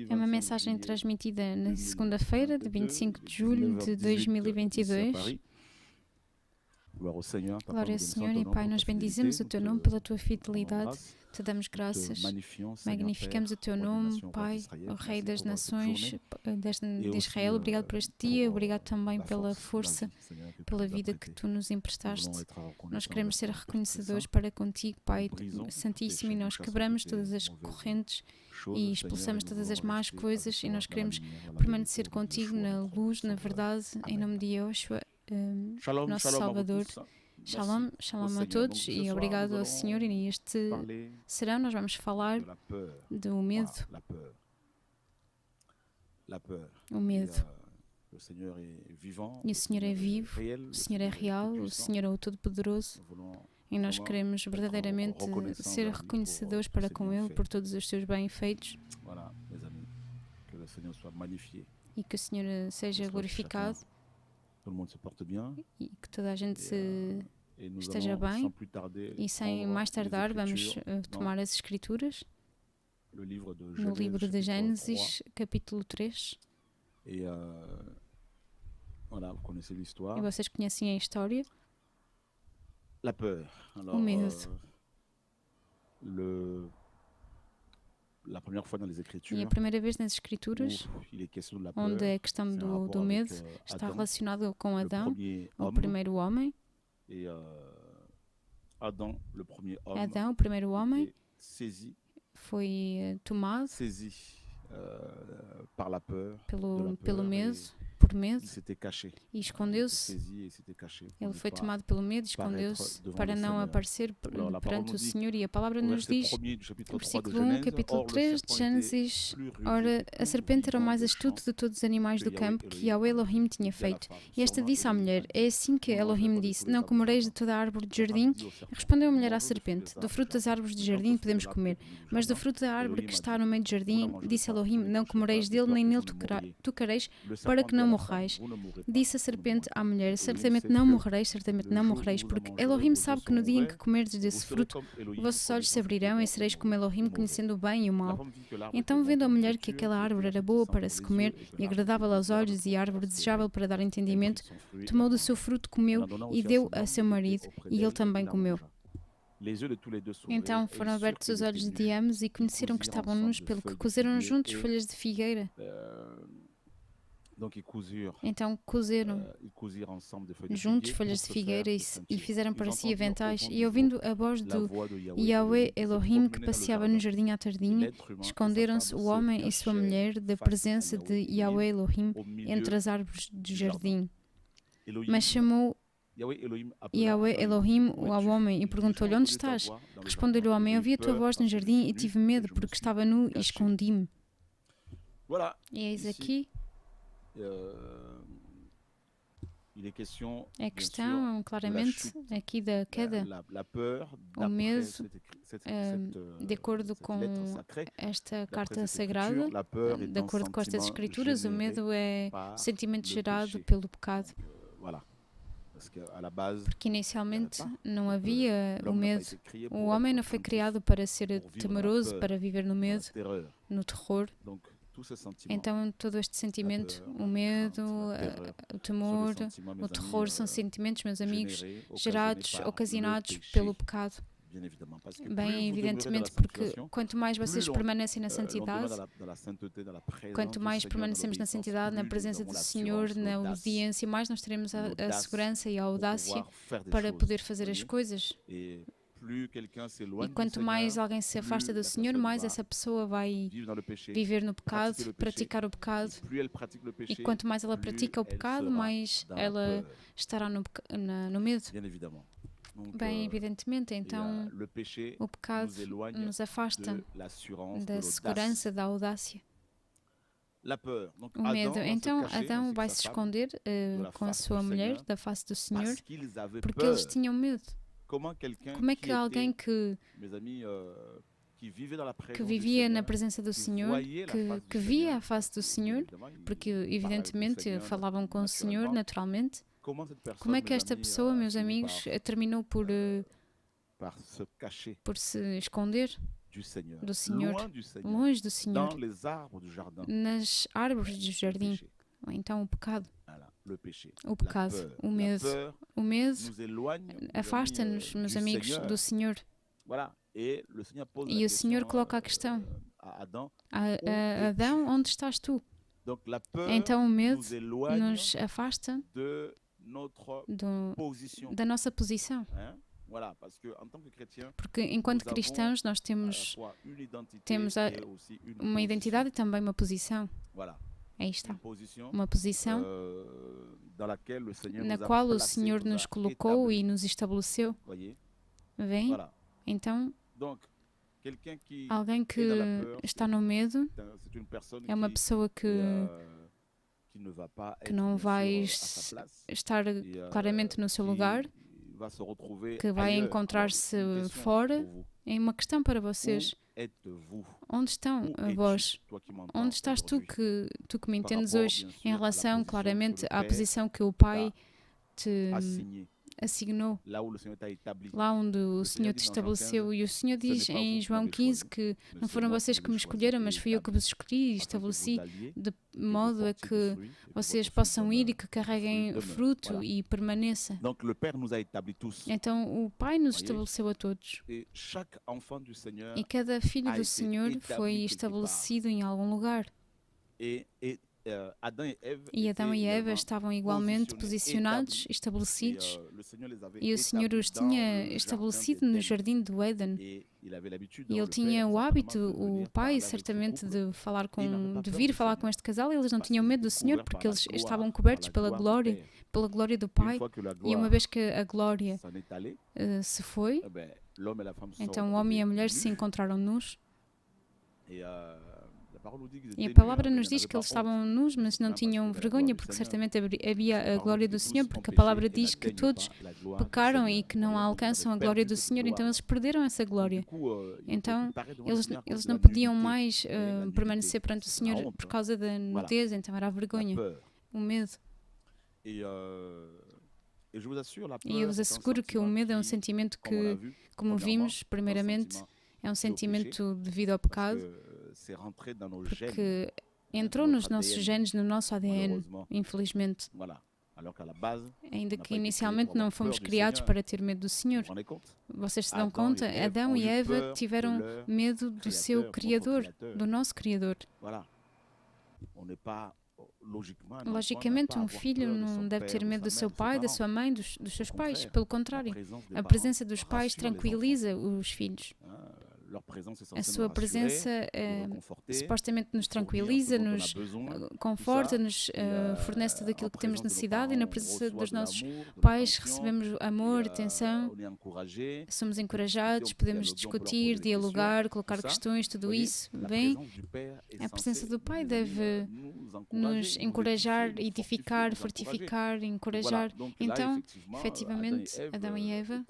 É uma mensagem transmitida na segunda-feira, de 25 de julho de 2022. Glória ao Senhor e Pai, nós bendizemos o Teu nome pela Tua fidelidade. Te damos graças, magnificamos o Teu nome, Pai, o Rei das Nações de Israel. Obrigado por este dia, obrigado também pela força, pela vida que Tu nos emprestaste. Nós queremos ser reconhecedores para contigo, Pai Santíssimo, e nós quebramos todas as correntes e expulsamos todas as más coisas e nós queremos permanecer contigo na luz, na verdade, em nome de Yeshua, nosso Salvador. Shalom, shalom a todos e obrigado ao Senhor. E neste serão nós vamos falar do medo. O medo. E o Senhor é vivo, o Senhor é real, o Senhor é o Todo-Poderoso. E nós queremos verdadeiramente ser reconhecedores para com Ele por todos os seus bem-feitos. E que o Senhor seja glorificado. E que toda a gente esteja bem. E sem mais tardar, vamos tomar as Escrituras no livro de Gênesis, capítulo 3. E vocês conhecem a história? O medo. E a primeira vez nas Escrituras, onde a questão do medo está relacionada com Adão, o primeiro homem. Adão, o primeiro homem, foi tomado pelo medo, por medo, e escondeu-se. Ele foi tomado pelo medo e escondeu-se para não aparecer perante o Senhor. E a palavra nos diz, no versículo 1, capítulo 3 de Gênesis: Ora, a serpente era o mais astuto de todos os animais do campo que Yahweh Elohim tinha feito. E esta disse à mulher: É assim que Elohim disse: Não comereis de toda a árvore do jardim? E respondeu a mulher à serpente: Do fruto das árvores do jardim podemos comer, mas do fruto da árvore que está no meio do jardim, disse Elohim: Não comereis dele, nem nele tocareis, para que não morrais. Disse a serpente à mulher: Certamente não morrereis, porque Elohim sabe que no dia em que comerdes desse fruto, vossos olhos se abrirão e sereis como Elohim, conhecendo o bem e o mal. Então, vendo a mulher que aquela árvore era boa para se comer e agradável aos olhos e árvore desejável para dar entendimento, tomou do seu fruto, comeu e deu a seu marido, e ele também comeu. Então foram abertos os olhos de ambos e conheceram que estavam nus, pelo que cozeram juntos folhas de figueira. Então cozeram juntos folhas de figueira e fizeram para si aventais. E ouvindo a voz do Yahweh Elohim que passeava no jardim à tardinha, esconderam-se o homem e sua mulher da presença de Yahweh Elohim entre as árvores do jardim. Mas chamou Yahweh Elohim ao homem e perguntou-lhe: Onde estás? Respondeu-lhe o homem: Ouvi a tua voz no jardim e tive medo porque estava nu e escondi-me. E eis aqui a questão, claramente, aqui da queda. O medo, de acordo com esta carta sagrada, de acordo com estas escrituras, o medo é o sentimento gerado pelo pecado. Porque inicialmente não havia o medo. O homem não foi criado para ser temeroso, para viver no medo, no terror. Então, todo este sentimento, o medo, o temor, o terror, são sentimentos, meus amigos, gerados, ocasionados pelo pecado. Bem, evidentemente, porque quanto mais vocês permanecem na santidade, quanto mais permanecemos na santidade, na presença do Senhor, na obediência, mais nós teremos a segurança e a audácia para poder fazer as coisas. E quanto mais alguém se afasta do Senhor, mais essa pessoa vai viver no pecado, praticar o pecado. E quanto mais ela pratica o pecado, mais ela estará no medo. Bem, evidentemente, então o pecado nos afasta da segurança, da audácia. O medo. Então Adão vai se esconder com a sua mulher da face do Senhor porque eles tinham medo. Como é que alguém que vivia na presença do Senhor, que via a face do Senhor, porque evidentemente falavam com o Senhor naturalmente, como é que esta pessoa, meus amigos, terminou por se esconder do Senhor, longe do Senhor, nas árvores do jardim. Então o pecado, o medo afasta-nos, meus amigos, do Senhor. E o Senhor coloca a questão: Adão, onde estás tu? Então o medo nos afasta da nossa posição. Porque enquanto cristãos nós temos uma identidade e também uma posição. Aí está. Uma posição na qual o Senhor nos colocou e nos estabeleceu. Vem? Então, alguém que está no medo é uma pessoa que não vai estar claramente no seu lugar, que vai encontrar-se fora. É uma questão para vocês. Onde estão vós? Onde estás tu que me entendes hoje em relação claramente à posição que o Pai te assignou, lá onde o Senhor te estabeleceu? E o Senhor diz em João 15 que não foram vocês que me escolheram, mas fui eu que vos escolhi e estabeleci de modo a que vocês possam ir e que carreguem fruto e permaneça. Então o Pai nos estabeleceu a todos. E cada filho do Senhor foi estabelecido em algum lugar. E Adão e Eva estavam igualmente posicionados, estabelecidos, e o Senhor os tinha estabelecido no jardim do Éden. E ele tinha o hábito, o pai, certamente, de vir falar com este casal, e eles não tinham medo do Senhor, porque eles estavam cobertos pela glória do Pai. E uma vez que a glória se foi, então o homem e a mulher se encontraram nus. E a palavra nos diz que eles estavam nus, mas não tinham vergonha, porque certamente havia a glória do Senhor, porque a palavra diz que todos pecaram e que não alcançam a glória do Senhor, então eles perderam essa glória. Então eles não podiam mais permanecer perante o Senhor por causa da nudez, então era a vergonha, o medo. E eu vos asseguro que o medo é um sentimento que, como vimos, primeiramente, é um sentimento devido ao pecado, porque entrou nos nossos genes, no nosso ADN, infelizmente. Ainda que inicialmente não fomos criados para ter medo do Senhor. Vocês se dão conta? Adão e Eva tiveram medo do seu Criador, do nosso Criador. Logicamente, um filho não deve ter medo do seu pai, da sua mãe, dos seus pais. Pelo contrário, a presença dos pais tranquiliza os filhos. A sua presença supostamente nos tranquiliza, nos conforta, nos fornece tudo aquilo que temos necessidade, e na presença dos nossos pais recebemos amor, atenção, somos encorajados, podemos discutir, dialogar, colocar questões, tudo isso. Bem, a presença do Pai deve nos encorajar, edificar, fortificar, encorajar. Então, efetivamente, Adão e Eva,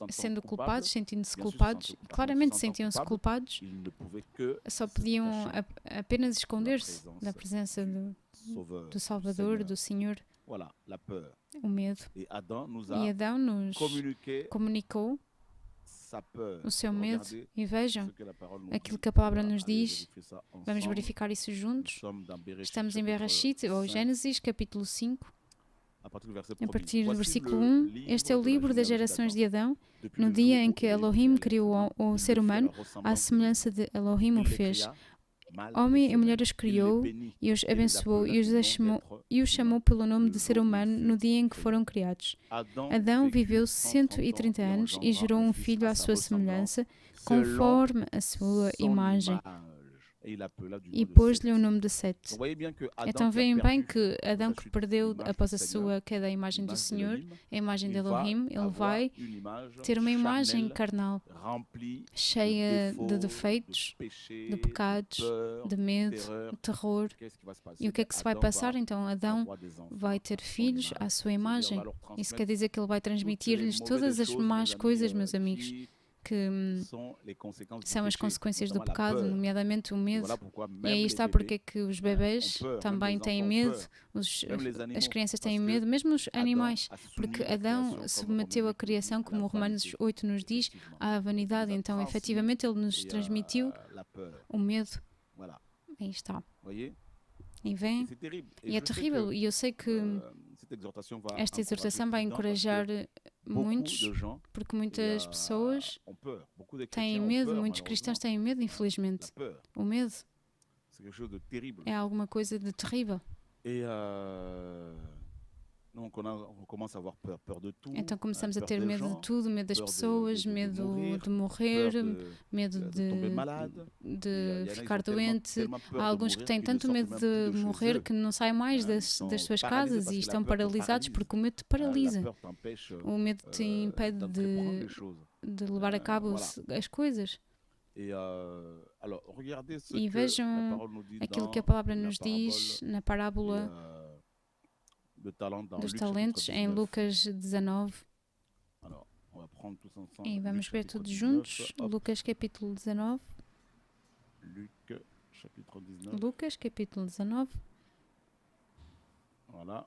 sendo culpados, sentindo-se culpados, claramente sentiam-se culpados, só podiam apenas esconder-se da presença do Salvador, do Senhor. O medo. E Adão nos comunicou o seu medo. E vejam aquilo que a palavra nos diz. Vamos verificar isso juntos. Estamos em Bereshit, ou Gênesis, capítulo 5. A partir do versículo 1, este é o livro das gerações de Adão, no dia em que Elohim criou o ser humano, à semelhança de Elohim o fez. Homem e mulher os criou e os abençoou e os chamou pelo nome de ser humano no dia em que foram criados. Adão viveu 130 anos e gerou um filho à sua semelhança, conforme a sua imagem. E pôs-lhe o nome de Sete. Então veem bem que Adão, que perdeu após a sua queda a imagem do Senhor, a imagem de Elohim, ele vai ter uma imagem carnal, cheia de defeitos, de pecados, de medo, de terror. E o que é que se vai passar? Então Adão vai ter filhos à sua imagem. Isso quer dizer que ele vai transmitir-lhes todas as más coisas, meus amigos. que são as consequências do pecado, nomeadamente o medo. E aí está porque é que os bebês também têm medo, as crianças têm medo, mesmo os animais, porque Adão submeteu a criação, como Romanos 8 nos diz, à vanidade. Então, efetivamente, ele nos transmitiu o medo. Aí está. E vem, e é terrível. E eu sei que esta exortação vai encorajar muitos, porque muitas pessoas têm medo, muitos cristãos têm medo, infelizmente. O medo é alguma coisa de terrível. Então começamos a ter medo de tudo, medo das pessoas, medo de morrer, medo de ficar doente. Há alguns que têm tanto medo de morrer que não saem mais das suas casas e estão paralisados porque o medo te paralisa. O medo te impede de levar a cabo as coisas. E vejam aquilo que a palavra nos diz na parábola dos talentos em Lucas 19. E vamos ver todos juntos. Lucas capítulo 19. Lucas capítulo 19. Voilà.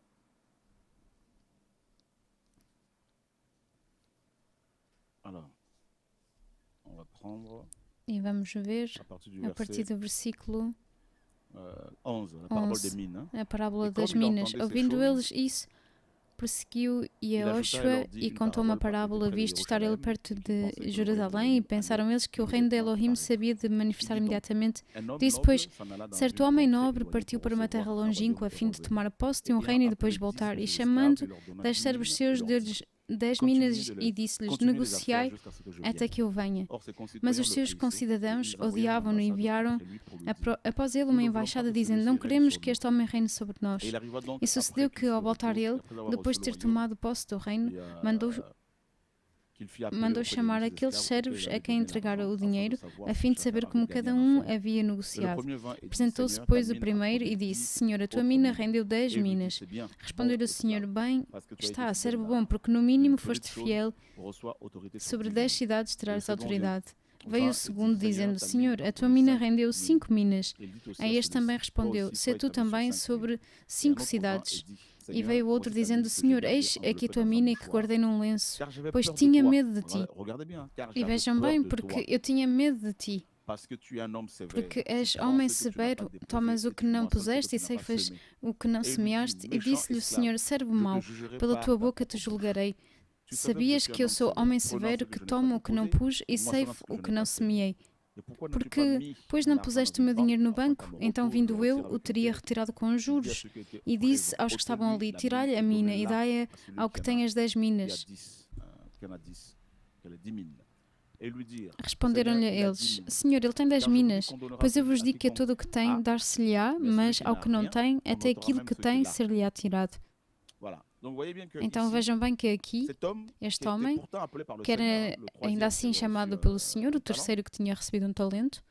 Alors, on va prendre e vamos ver a partir do versículo 11, a parábola das minas. Ouvindo eles isso, prosseguiu Yehoshua e contou uma parábola, visto estar ele perto de Jerusalém, e pensaram eles que o reino de Elohim se havia de manifestar imediatamente. Disse, pois, certo homem nobre partiu para uma terra longínqua a fim de tomar posse de um reino e depois voltar, e chamando 10 servos seus, deu-lhes 10 minas e disse-lhes, negociai até que eu venha. Mas os seus concidadãos odiavam-no e enviaram após ele uma embaixada dizendo, não queremos que este homem reine sobre nós. E sucedeu que, ao voltar ele, depois de ter tomado posse do reino, mandou chamar aqueles servos a quem entregara o dinheiro, a fim de saber como cada um havia negociado. Apresentou-se, pois, o primeiro e disse, Senhor, a tua mina rendeu 10 minas. Respondeu-lhe o Senhor, bem está, servo bom, porque no mínimo foste fiel, sobre 10 cidades terás autoridade. Veio o segundo, dizendo, Senhor, a tua mina rendeu 5 minas. A este também respondeu, sê tu também sobre 5 cidades. E veio outro dizendo, Senhor, eis aqui a tua mina que guardei num lenço, pois tinha medo de ti. E vejam bem, porque eu tinha medo de ti. Porque és homem severo, tomas o que não puseste e ceifas o que não semeaste. E disse-lhe o Senhor, servo mau, pela tua boca te julgarei. Sabias que eu sou homem severo, que tomo o que não pus e ceifo o que não semeei? Porque, pois não puseste o meu dinheiro no banco, então vindo eu, o teria retirado com juros. E disse aos que estavam ali, tirai-lhe a mina e dai-a ao que tem as 10 minas. Responderam-lhe eles, Senhor, ele tem 10 minas, pois eu vos digo que a todo o que tem, dar-se-lhe-á, mas ao que não tem, até aquilo que tem, ser-lhe-á tirado. Então vejam bem que aqui, este homem, que era ainda assim chamado pelo Senhor, o terceiro que tinha recebido um talento,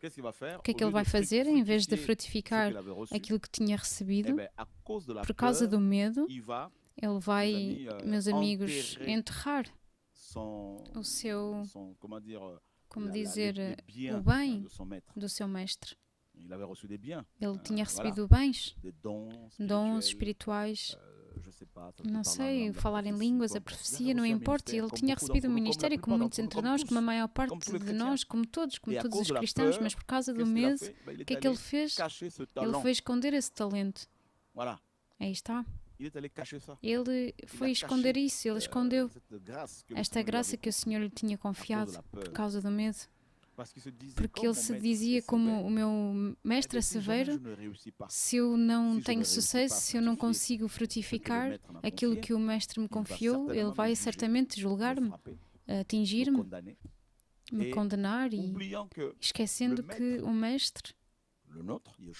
o que é que ele vai fazer? Em vez de frutificar aquilo que tinha recebido, por causa do medo, ele vai, meus amigos, enterrar o seu, como dizer, o bem do seu mestre. Ele tinha recebido bens, dons espirituais, não sei, falar em línguas, a profecia, não importa. Ele tinha recebido um ministério, como muitos entre nós, como a maior parte de nós, como todos os cristãos, mas por causa do medo, o que é que ele fez? Ele foi esconder esse talento. Aí está. Ele foi esconder isso, ele escondeu esta graça que o Senhor lhe tinha confiado por causa do medo. Porque ele se dizia como o meu mestre é severo, se eu não tenho sucesso, se eu não consigo frutificar aquilo que o mestre me confiou, ele vai certamente julgar-me, atingir-me, me condenar, e esquecendo que o mestre,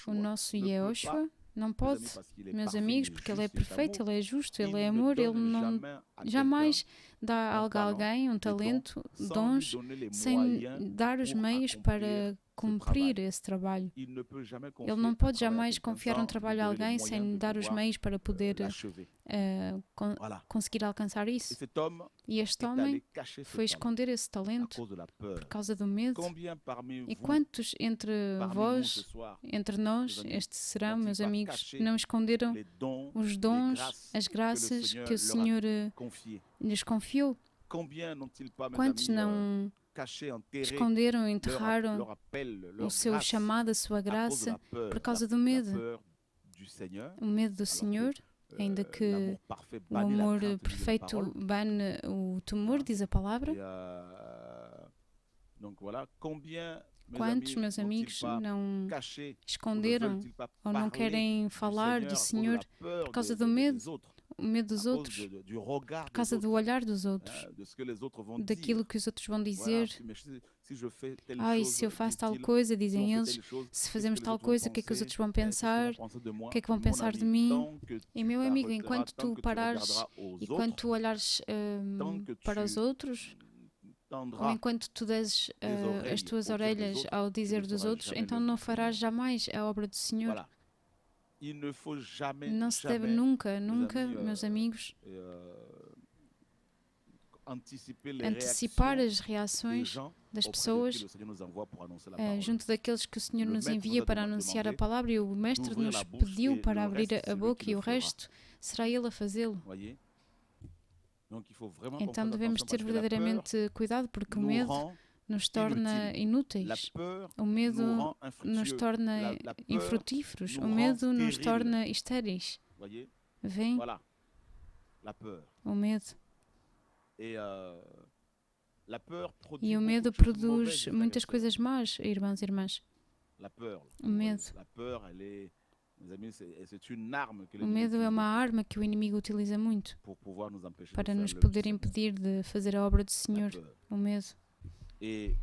o nosso Yehoshua, não pode, meus amigos, porque ele é perfeito, ele é justo, ele é amor, ele não jamais dá algo a alguém, um talento, dons, sem dar os meios para cumprir esse trabalho. Ele não pode jamais confiar um trabalho a alguém sem dar os meios para poder conseguir alcançar isso. E este homem foi esconder esse talento por causa do medo. E quantos entre vós, entre nós, estes serão, meus amigos, não esconderam os dons, as graças que o Senhor lhes confiou? Quantos não esconderam, enterraram o seu chamado, a sua graça, por causa do medo? O medo do Senhor, ainda que o amor perfeito bane o temor, diz a palavra. Quantos, meus amigos, não esconderam ou não querem falar do Senhor por causa do medo? O medo dos outros, por causa do olhar dos outros, daquilo que os outros vão dizer. E se eu faço tal coisa, dizem eles, se fazemos tal coisa, o que é que os outros vão pensar? O que é que vão pensar de mim? E meu amigo, enquanto tu parares e quando tu olhares para os outros, ou enquanto tu des as tuas orelhas ao dizer dos outros, então não farás jamais a obra do Senhor. Não se deve nunca, meus amigos, antecipar as reações das pessoas junto daqueles que o Senhor nos envia para anunciar a palavra, e o Mestre nos pediu para abrir a boca e o resto será Ele a fazê-lo. Então devemos ter verdadeiramente cuidado, porque o medo nos torna inúteis, o medo nos torna infrutíferos, o medo nos torna estéreis. Vem o medo. E o medo produz muitas coisas más, irmãos e irmãs. O medo. O medo é uma arma que o inimigo utiliza muito para nos poder impedir de fazer a obra do Senhor. O medo. E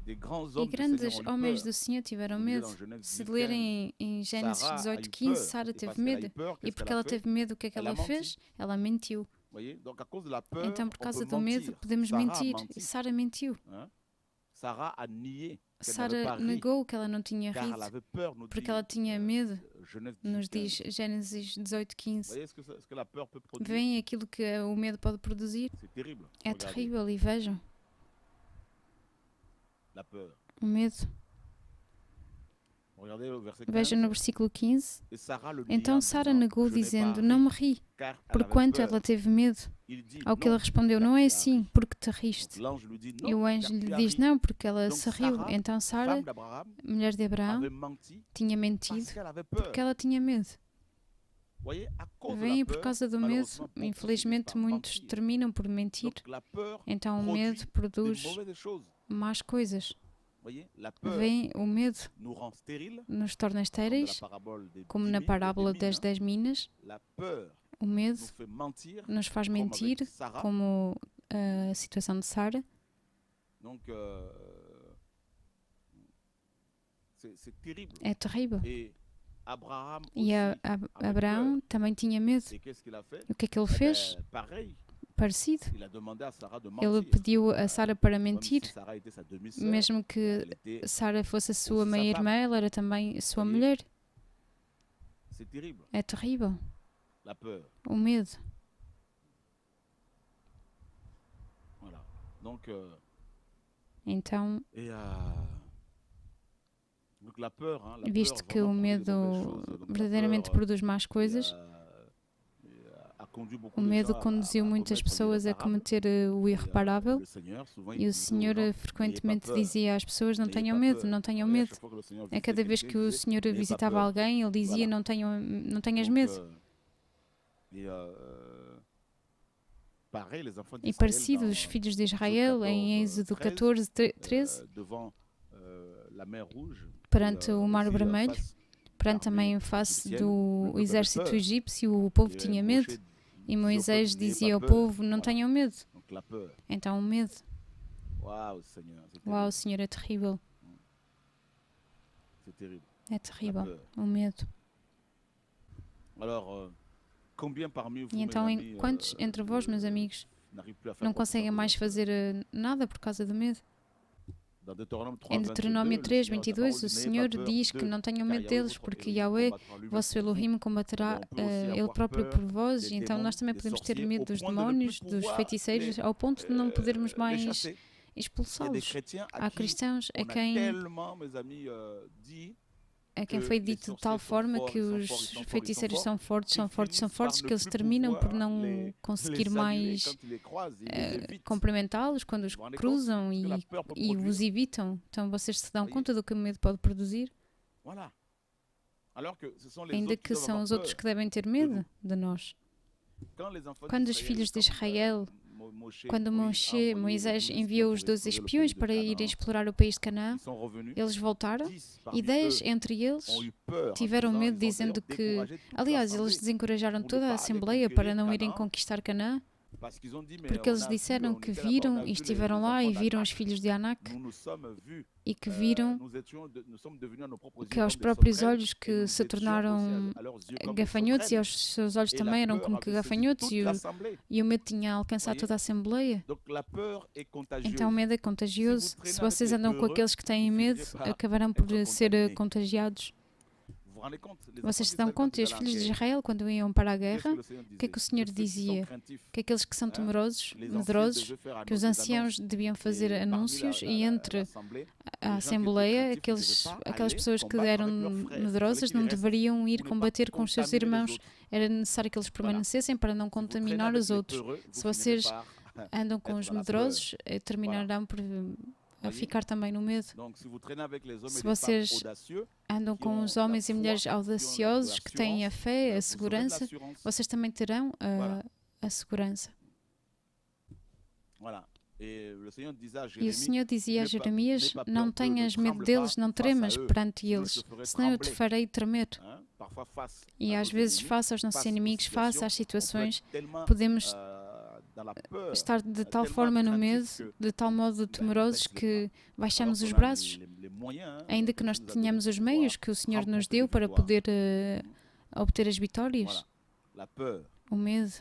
grandes homens do Senhor tiveram medo. Se lerem em Gênesis 18:15, Sara teve medo. E porque ela teve medo, o que é que ela fez? Ela mentiu. Então, por causa do medo, podemos mentir. E Sara mentiu. Sara negou que ela não tinha rido, porque ela tinha medo. Nos diz Gênesis 18:15. Vem aquilo que o medo pode produzir. É terrível, e vejam. O medo. Veja no versículo 15. Então Sara negou, dizendo: não me ri, porquanto ela teve medo. Ao que ele respondeu: não é assim, porque te riste. E o anjo lhe diz: não, porque ela se riu. Então Sara, mulher de Abraão, tinha mentido porque ela tinha medo. Vem por causa do medo. Infelizmente muitos terminam por mentir. Então o medo produz más coisas. Vem o medo, nos torna estéreis, como na parábola das 10 minas. O medo nos faz mentir, como a situação de Sara. É terrível. E Abraão também tinha medo. O que é que ele fez? Parecido. Ele pediu a Sara para mentir, mesmo que Sara fosse a sua meia-irmã, ela era também a sua mulher. É terrível. O medo. Então, visto que o medo verdadeiramente produz más coisas, o medo conduziu muitas pessoas a cometer o irreparável, e o Senhor frequentemente dizia às pessoas: não tenham medo, não tenham medo. A cada vez que o Senhor visitava alguém, Ele dizia: não tenhas medo. E parecido, os filhos de Israel, em Êxodo 14:13, perante o Mar Vermelho, perante também a face do exército egípcio, o povo tinha medo. E Moisés dizia ao povo: não tenham medo. Então o medo. Uau, Senhor, é terrível. É terrível, o medo. E então, quantos entre vós, meus amigos, não conseguem mais fazer nada por causa do medo. Em Deuteronômio 3, 22, o Senhor diz que não tenham medo deles, porque Yahweh, vosso Elohim, combaterá Ele próprio por vós. E então nós também podemos ter medo dos demónios, dos feiticeiros, ao ponto de não podermos mais expulsá-los. Há cristãos a quem foi dito de tal forma que os feiticeiros são fortes, que eles terminam por não conseguir mais cumprimentá-los quando os cruzam e os evitam. Então vocês se dão conta do que o medo pode produzir? Ainda que são os outros que devem ter medo de nós. Quando os filhos de Israel, quando Moisés enviou os 12 espiões para irem explorar o país de Canaã, eles voltaram e 10 entre eles tiveram medo, dizendo que, aliás, eles desencorajaram toda a Assembleia para não irem conquistar Canaã, porque eles disseram que viram e estiveram lá e viram os filhos de Anak e que viram que aos próprios olhos que se tornaram gafanhotos e aos seus olhos também eram como que gafanhotos e o medo tinha alcançado toda a Assembleia. Então o medo é contagioso. Se vocês andam com aqueles que têm medo, acabarão por ser contagiados. Vocês se dão conta, e os filhos de Israel, quando iam para a guerra, o que é que o Senhor dizia? Que aqueles que são temerosos, medrosos, que os anciãos deviam fazer anúncios e entre a Assembleia, aquelas pessoas que eram medrosas não deveriam ir combater com os seus irmãos. Era necessário que eles permanecessem para não contaminar os outros. Se vocês andam com os medrosos, terminarão por a ficar também no medo. Se vocês andam com os homens e mulheres audaciosos que têm a fé, a segurança, vocês também terão a segurança. E o Senhor dizia a Jeremias: não tenhas medo deles, não tremas perante eles, senão eu te farei tremer. E às vezes, face aos nossos inimigos, face às situações, podemos estar de tal forma no medo, de tal modo temerosos que baixamos os braços, ainda que nós tenhamos os meios que o Senhor nos deu para poder obter as vitórias. O medo.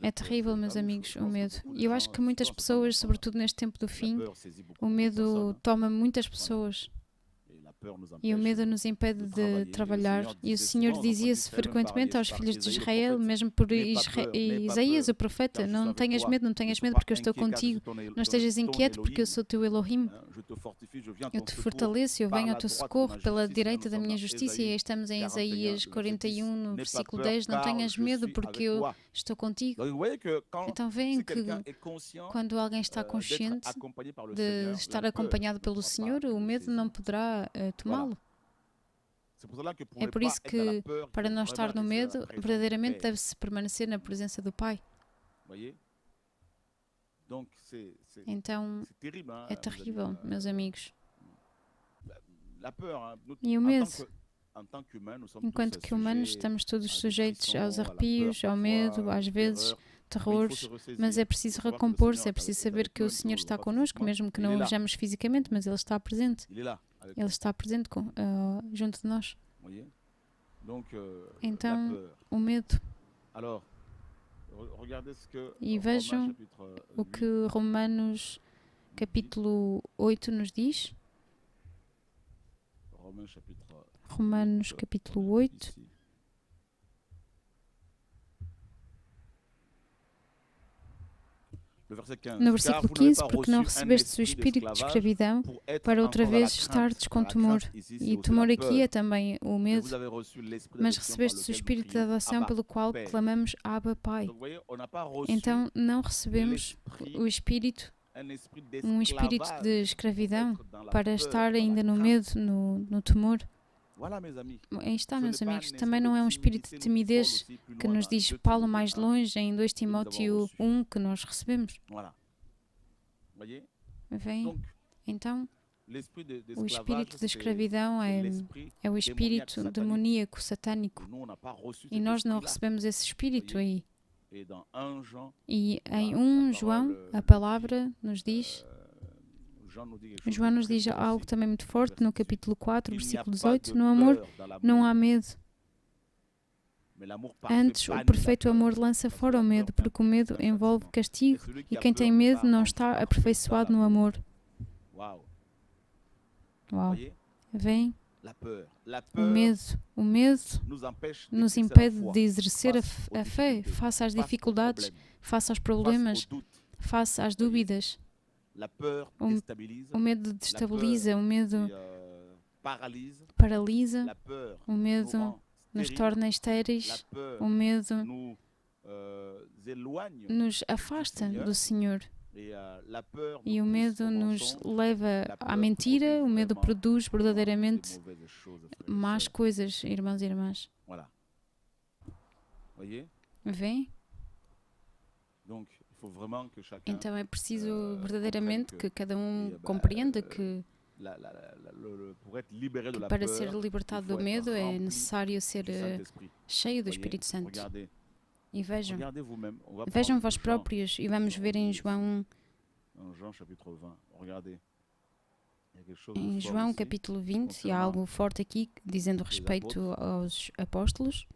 É terrível, meus amigos, o medo. E eu acho que muitas pessoas, sobretudo neste tempo do fim, o medo toma muitas pessoas. E o medo nos impede de trabalhar. E o Senhor dizia-se frequentemente aos filhos de Israel, mesmo por Isaías, o profeta: não tenhas medo, porque eu estou contigo. Não estejas inquieto, porque eu sou teu Elohim. Eu te fortaleço, eu venho ao teu socorro pela direita da minha justiça. E aí estamos em Isaías 41, no versículo 10. Não tenhas medo, porque eu estou contigo. Então veem que quando alguém está consciente de estar acompanhado pelo Senhor, o medo não poderá tomá-lo. É por isso que, para não estar no medo, verdadeiramente deve-se permanecer na presença do Pai. Então, é terrível, meus amigos. E o medo, enquanto que humanos estamos todos sujeitos aos arrepios, ao medo, às vezes terrores, mas é preciso recompor-se, é preciso saber que o Senhor está connosco, mesmo que não o vejamos fisicamente, mas Ele está presente. Ele está presente junto de nós. Então, o medo. E vejam o que Romanos capítulo 8 nos diz. Romanos capítulo 8. No versículo 15, porque não recebestes o espírito de escravidão para outra vez estares com temor. E temor aqui é também o medo, mas recebestes o espírito de adoção pelo qual clamamos Abba, Pai. Então não recebemos o espírito, um espírito de escravidão para estar ainda no medo, no temor. Aí está, meus amigos. Também não é um espírito de timidez que nos diz Paulo mais longe em 2 Timóteo 1 que nós recebemos. Vem? Então, o espírito de escravidão é o espírito demoníaco, satânico. E nós não recebemos esse espírito aí. E em 1 João, a palavra nos diz... João nos diz algo também muito forte no capítulo 4, versículo 18. No amor não há medo. Antes, o perfeito amor lança fora o medo, porque o medo envolve castigo e quem tem medo não está aperfeiçoado no amor. Uau! Vem? O medo nos impede de exercer a fé face às dificuldades, face aos problemas, face às dúvidas. O medo destabiliza, o medo paralisa, o medo nos torna estéreis, o medo nos afasta do Senhor. E o medo nos leva à mentira, o medo produz verdadeiramente más coisas, irmãos e irmãs. Vêem? Então é preciso verdadeiramente que cada um compreenda que para ser libertado do medo é necessário ser cheio do Espírito Santo. E vejam vós próprios, e vamos ver em João capítulo 20, e há algo forte aqui dizendo respeito aos apóstolos.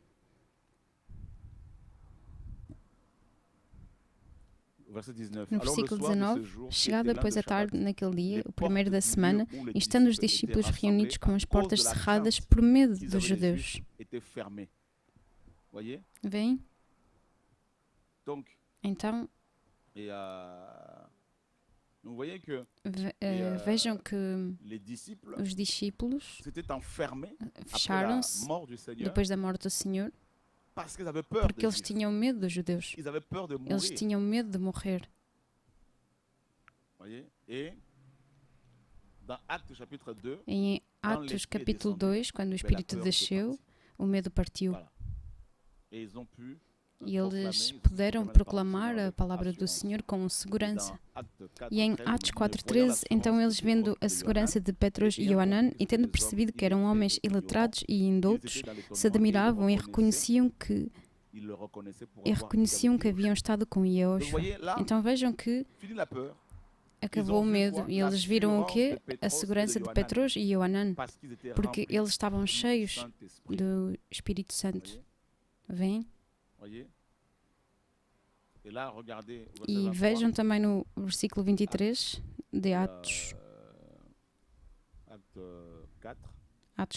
No versículo 19, chegada depois a tarde naquele dia, o primeiro da semana, e estando os discípulos reunidos com as portas cerradas por medo dos judeus. Vêem? Então, vejam que os discípulos fecharam-se depois da morte do Senhor porque eles tinham medo dos judeus. Eles tinham medo de morrer. Em Atos capítulo 2, quando o Espírito desceu, o medo partiu. E eles puderam proclamar a palavra do Senhor com segurança. E em Atos 4:13, então eles, vendo a segurança de Petros e Joanan, e tendo percebido que eram homens iletrados e indoutos, se admiravam e reconheciam que haviam estado com Yeshua. Então vejam que acabou o medo. E eles viram o quê? A segurança de Petros e Joanan, porque eles estavam cheios do Espírito Santo. Vêm? E vejam também no versículo 23 de Atos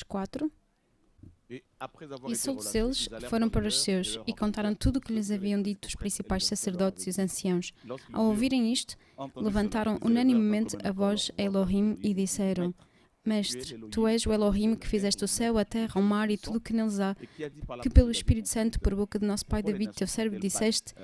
4. E saduceus foram para os seus e contaram tudo o que lhes haviam dito os principais sacerdotes e os anciãos. Ao ouvirem isto, levantaram unanimemente a voz a Elohim e disseram: Mestre, tu és o Elohim que fizeste o céu, a terra, o mar e tudo o que neles há, que pelo Espírito Santo, por boca de nosso pai David, teu servo, disseste,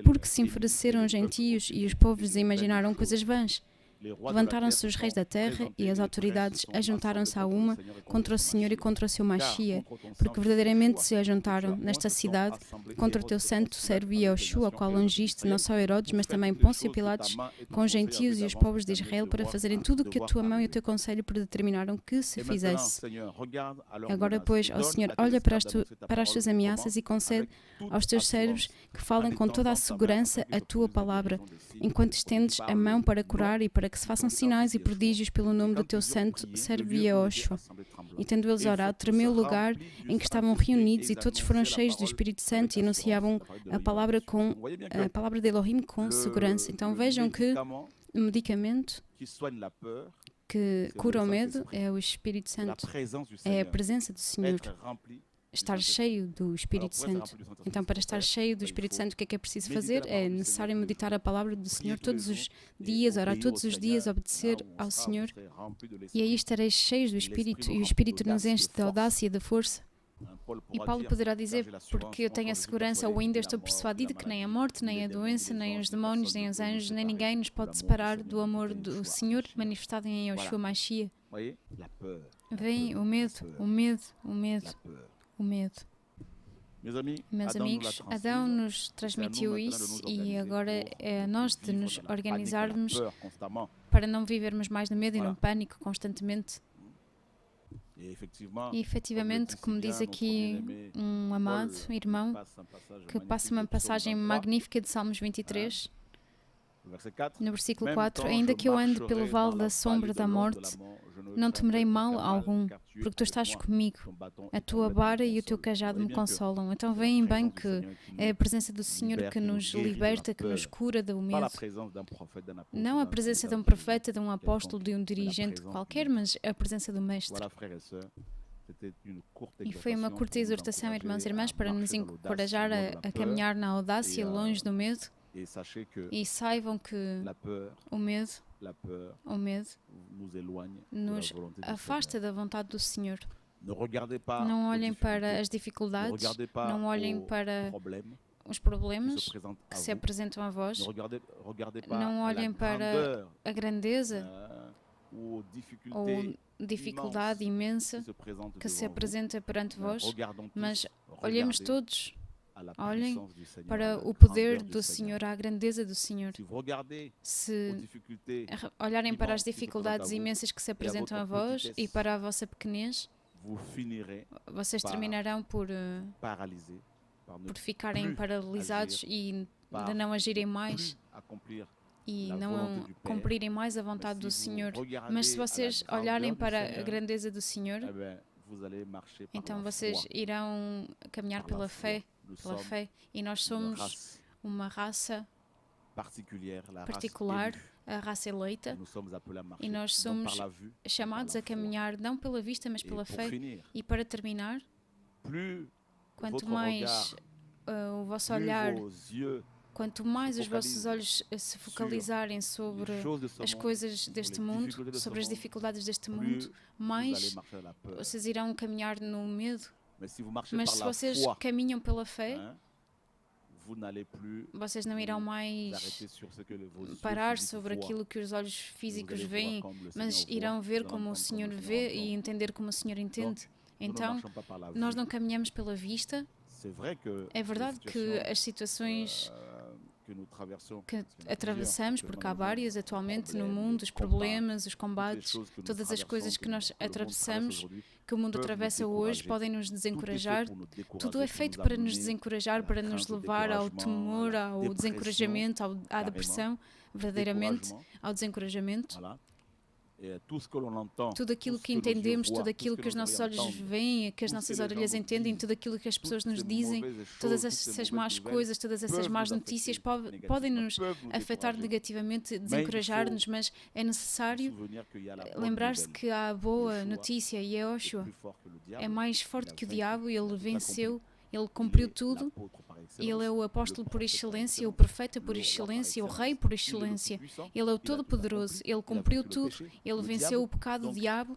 porque se enfureceram os gentios e os povos imaginaram coisas vãs. Levantaram-se os reis da terra e as autoridades ajuntaram-se a uma contra o Senhor e contra o seu Machia, porque verdadeiramente se ajuntaram nesta cidade contra o teu santo servo Yeshua, ao qual ungiste não só Herodes, mas também Pôncio Pilatos, com os gentios e os povos de Israel, para fazerem tudo o que a tua mão e o teu conselho predeterminaram que se fizesse. Agora, pois, ó Senhor, olha para as tuas ameaças e concede aos teus servos que falem com toda a segurança a tua palavra, enquanto estendes a mão para curar e para que se façam sinais e prodígios pelo nome do teu santo servo Yeshua. E tendo eles orado, tremeu o lugar em que estavam reunidos e todos foram cheios do Espírito Santo e anunciavam a palavra de Elohim com segurança. Então vejam que o medicamento que cura o medo é o Espírito Santo, é a presença do Senhor. Estar cheio do Espírito Santo. Então, para estar cheio do Espírito Santo, o que é preciso fazer? É necessário meditar a palavra do Senhor todos os dias, orar todos os dias, obedecer ao Senhor. E aí estareis cheios do Espírito, e o Espírito nos enche de audácia e de força. E Paulo poderá dizer, porque eu tenho a segurança, ou ainda estou persuadido que nem a morte, nem a doença, nem os demónios, nem os anjos, nem ninguém nos pode separar do amor do Senhor manifestado em Yeshua Mashiach. Vem o medo, o medo, o medo. O medo. Meus amigos, Adão nos transmitiu isso e agora é a nós de nos organizarmos para não vivermos mais no medo e no pânico constantemente. E efetivamente, como diz aqui um amado irmão, que passa uma passagem magnífica de Salmos 23, no versículo 4, ainda que eu ande pelo vale da sombra da morte, não temerei mal algum, porque tu estás comigo. A tua vara e o teu cajado me consolam. Então veem bem que é a presença do Senhor que nos liberta, que nos cura do medo. Não a presença de um profeta, de um apóstolo, de um dirigente qualquer, mas a presença do Mestre. E foi uma curta exortação, irmãos e irmãs, para nos encorajar a caminhar na audácia, longe do medo. E saibam que o medo nos afasta da vontade do Senhor. Não olhem para as dificuldades, não olhem para os problemas que se apresentam a vós, não olhem para a grandeza ou dificuldade imensa que se apresenta perante vós, mas olhemos todos, olhem para o poder do Senhor, a grandeza do Senhor. Se olharem para as dificuldades imensas que se apresentam a vós e para a vossa pequenez, vocês terminarão por ficarem paralisados e de não agirem mais e não cumprirem mais a vontade do Senhor. Mas se vocês olharem para a grandeza do Senhor, então vocês irão caminhar pela fé. E nós somos uma raça particular, a raça eleita, e nós somos chamados a caminhar não pela vista, mas pela fé. E para terminar, quanto mais o vosso olhar, quanto mais os vossos olhos se focalizarem sobre as coisas deste mundo, sobre as dificuldades deste mundo, mais vocês irão caminhar no medo. Mas se vocês caminham pela fé, vocês não irão mais parar sobre aquilo que os olhos físicos veem, mas irão ver como o Senhor vê e entender como o Senhor entende. Então, nós não caminhamos pela vista. É verdade que as situações que atravessamos, porque há várias atualmente no mundo, os problemas, os combates, todas as coisas que nós atravessamos, que o mundo atravessa hoje, podem nos desencorajar. Tudo é feito para nos desencorajar, para nos levar ao temor, ao desencorajamento, à depressão, verdadeiramente, ao desencorajamento. Tudo aquilo que entendemos, tudo aquilo que os nossos olhos veem, que as nossas orelhas entendem, tudo aquilo que as pessoas nos dizem, todas essas más coisas, todas essas más notícias podem nos afetar negativamente, desencorajar-nos, mas é necessário lembrar-se que há a boa notícia e Yeshua é mais forte que o diabo, ele venceu, ele cumpriu tudo. Ele é o apóstolo por excelência, o profeta por excelência, o rei por excelência. Ele é o todo-poderoso. Ele cumpriu tudo. Ele venceu o pecado do diabo.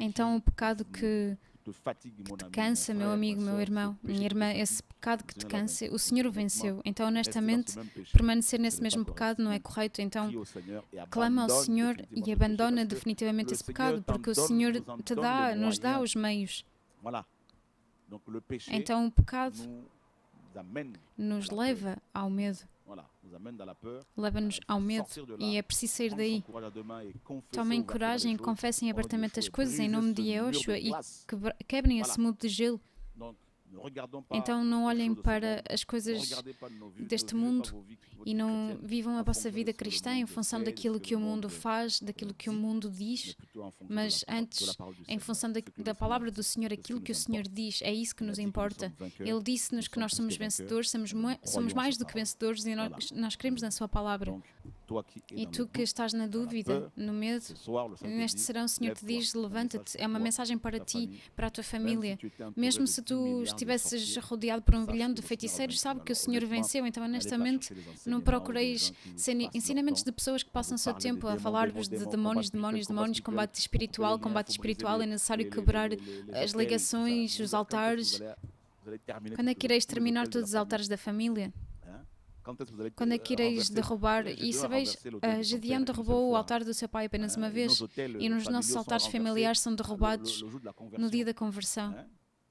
Então, o pecado que te cansa, meu amigo, meu irmão, minha irmã, esse pecado que te cansa, o Senhor o venceu. Então, honestamente, permanecer nesse mesmo pecado não é correto. Então, clama ao Senhor e abandona definitivamente esse pecado, porque o Senhor nos dá os meios. Então, o pecado nos leva ao medo. Leva-nos ao medo e é preciso sair daí. Tomem coragem e confessem abertamente as coisas em nome de Yeshua e quebrem esse muro de gelo. Então não olhem para as coisas deste mundo e não vivam a vossa vida cristã em função daquilo que o mundo faz, daquilo que o mundo diz, mas antes em função da palavra do Senhor, aquilo que o Senhor diz, é isso que nos importa. Ele disse-nos que nós somos vencedores, somos mais do que vencedores e nós cremos na sua palavra. E tu que estás na dúvida, no medo, neste serão o Senhor te diz, levanta-te, é uma mensagem para ti, para a tua família. Mesmo se tu estivesses rodeado por um bilhão de feiticeiros, sabe que o Senhor venceu, então honestamente não procureis ensinamentos de pessoas que passam o seu tempo a falar-vos de demónios, combate espiritual é necessário quebrar as ligações, os altares. Quando é que ireis terminar todos os altares da família? Quando é que ireis derrubar? E sabeis, Gedeão derrubou o altar do seu pai apenas uma vez, e nos nossos altares familiares são derrubados no dia da conversão.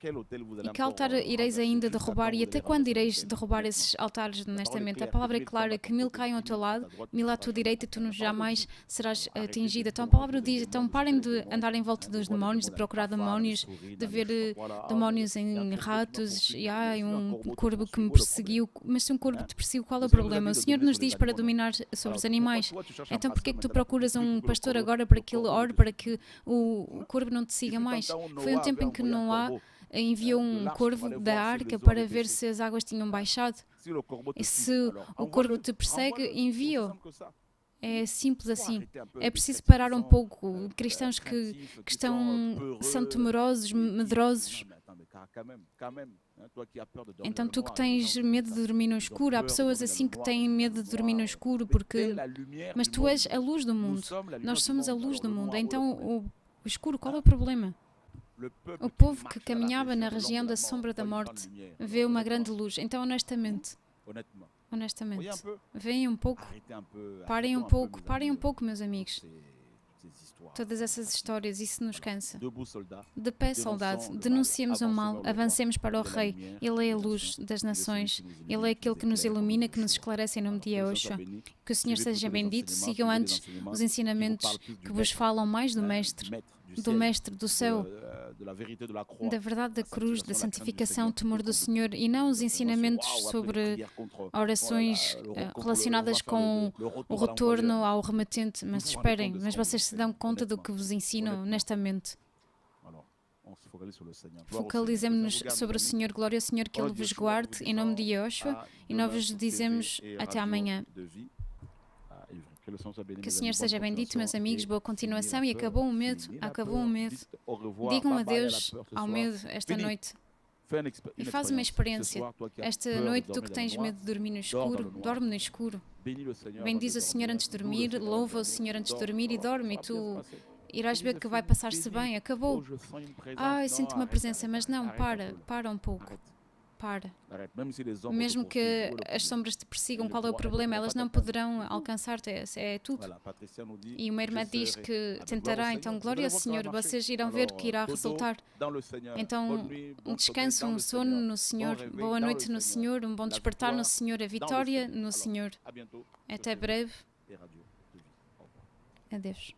E que altar ireis ainda derrubar? E até quando ireis derrubar esses altares, honestamente? A palavra é clara, que 1000 caiam ao teu lado, 1000 à tua direita, tu não jamais serás atingido. Então a palavra diz, então parem de andar em volta dos demónios, de procurar demónios, de ver demónios em ratos, e um corvo que me perseguiu. Mas se um corvo te perseguiu, qual é o problema? O Senhor nos diz para dominar sobre os animais. Então por que é que tu procuras um pastor agora para que ele ore, para que o corvo não te siga mais? Foi um tempo em que Noá enviou um corvo da arca para ver se as águas tinham baixado. E se o corvo te persegue, envia-o. É simples assim. É preciso parar um pouco. Cristãos que são temerosos, medrosos. Então tu que tens medo de dormir no escuro, há pessoas assim que têm medo de dormir no escuro porque... Mas tu és a luz do mundo. Nós somos a luz do mundo. Então o escuro, qual é o problema? O povo que caminhava na região da sombra da morte vê uma grande luz. Então, honestamente, veem um pouco, parem um pouco, meus amigos. Todas essas histórias, isso nos cansa. De pé, soldado, denunciemos o mal, avancemos para o Rei. Ele é a luz das nações. Ele é aquele que nos ilumina, que nos esclarece em nome de Yahushua. Que o Senhor seja bendito. Sigam antes os ensinamentos que vos falam mais do Mestre do céu, da verdade da cruz, da santificação, temor do Senhor, e não os ensinamentos sobre orações relacionadas com o retorno ao remetente. Mas esperem, mas vocês se dão conta do que vos ensino honestamente. Focalizemos-nos sobre o Senhor. Glória ao Senhor, que Ele vos guarde, em nome de Yahushua, e nós vos dizemos até amanhã. Que o Senhor seja bendito, meus amigos, boa continuação. E acabou o medo, Digam adeus ao medo esta noite. E faz uma experiência. Esta noite, tu que tens medo de dormir no escuro, dorme no escuro. Bendiz o Senhor antes de dormir, louva o Senhor antes de dormir e dorme. E tu irás ver que vai passar-se bem. Acabou. Eu sinto uma presença, mas não, para um pouco. Para. Mesmo que as sombras te persigam, qual é o problema? Elas não poderão alcançar-te, é tudo. E uma irmã diz que tentará, então glória ao Senhor, vocês irão ver que irá resultar. Então, um descanso, um sono no Senhor, boa noite no Senhor, um bom despertar no Senhor, a vitória no Senhor. Até breve. Adeus.